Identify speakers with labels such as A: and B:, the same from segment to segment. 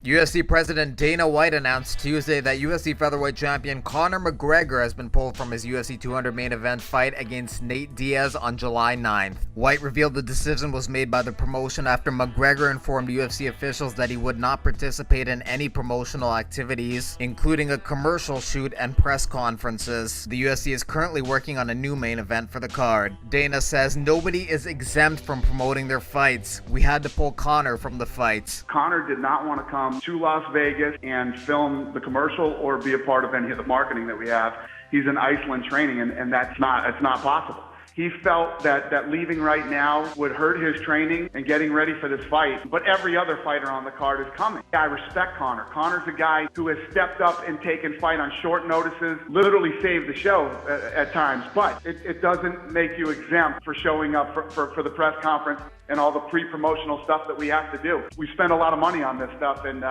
A: UFC President Dana White announced Tuesday that UFC featherweight champion Conor McGregor has been pulled from his UFC 200 main event fight against Nate Diaz on July 9th. White revealed the decision was made by the promotion after McGregor informed UFC officials that he would not participate in any promotional activities, including a commercial shoot and press conferences. The UFC is currently working on a new main event for the card. Dana says nobody is exempt from promoting their fights. We had to pull Conor from the fights.
B: Conor did not want to come to Las Vegas and film the commercial or be a part of any of the marketing that we have. He's in Iceland training, and that's not possible. He felt that leaving right now would hurt his training and getting ready for this fight. But every other fighter on the card is coming. I respect Conor. Conor's a guy who has stepped up and taken fight on short notices, literally saved the show at times. But it doesn't make you exempt for showing up for the press conference and all the pre-promotional stuff that we have to do. We spend a lot of money on this stuff, and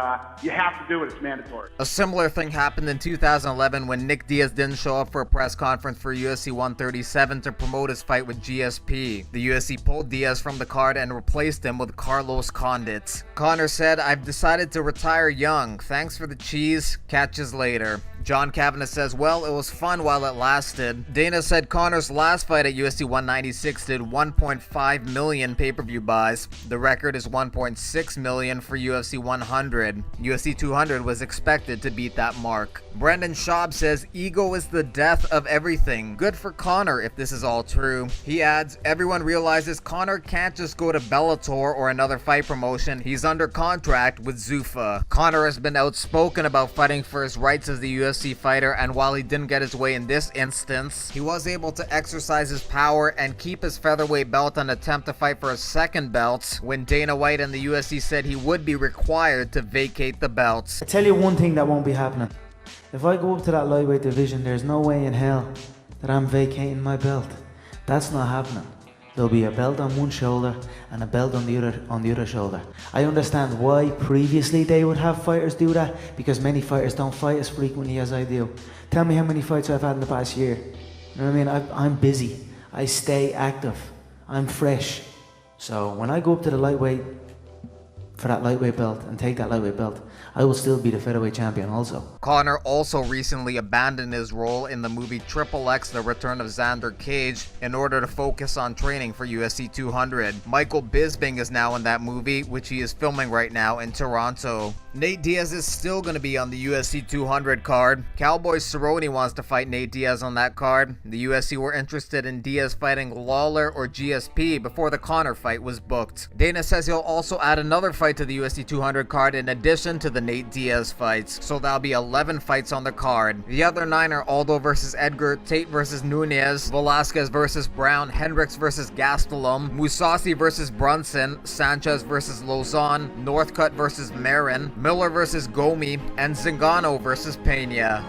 B: you have to do it. It's mandatory.
A: A similar thing happened in 2011 when Nick Diaz didn't show up for a press conference for UFC 137 to promote his fight with GSP. The UFC pulled Diaz from the card and replaced him with Carlos Condit. Conor said, "I've decided to retire young. Thanks for the cheese. Catches later." John Kavanagh says, "Well, it was fun while it lasted." Dana said Conor's last fight at UFC 196 did 1.5 million pay-per-view buys. The record is 1.6 million for UFC 100. UFC 200 was expected to beat that mark. Brendan Schaub says, "Ego is the death of everything. Good for Conor if this is all true." He adds, "Everyone realizes Conor can't just go to Bellator or another fight promotion. He's under contract with Zuffa." Conor has been outspoken about fighting for his rights as the UFC fighter, and while he didn't get his way in this instance, he was able to exercise his power and keep his featherweight belt and attempt to fight for a second belt when Dana White and the UFC said he would be required to vacate the belts.
C: I tell you one thing that won't be happening. If I go up to that lightweight division, there's no way in hell that I'm vacating my belt. That's not happening. There'll be a belt on one shoulder and a belt on the other shoulder. I understand why previously they would have fighters do that, because many fighters don't fight as frequently as I do. Tell me how many fights I've had in the past year. You know what I mean? I'm busy. I stay active. I'm fresh. So when I go up to the lightweight for that lightweight belt and take that lightweight belt, I will still be the featherweight champion also.
A: Conor also recently abandoned his role in the movie Triple X: The Return of Xander Cage in order to focus on training for UFC 200. Michael Bisping is now in that movie, which he is filming right now in Toronto. Nate Diaz is still going to be on the UFC 200 card. Cowboy Cerrone wants to fight Nate Diaz on that card. The UFC were interested in Diaz fighting Lawler or GSP before the Conor fight was booked. Dana says he'll also add another fight to the UFC 200 card in addition to the Nate Diaz fights, so that'll be 11 fights on the card. The other 9 are Aldo versus Edgar, Tate versus Nunes, Velasquez versus Brown, Hendricks versus Gastelum, Mousasi versus Brunson, Sanchez versus Lozon, Northcutt versus Marin, Miller versus Gomi, and Zingano versus Pena.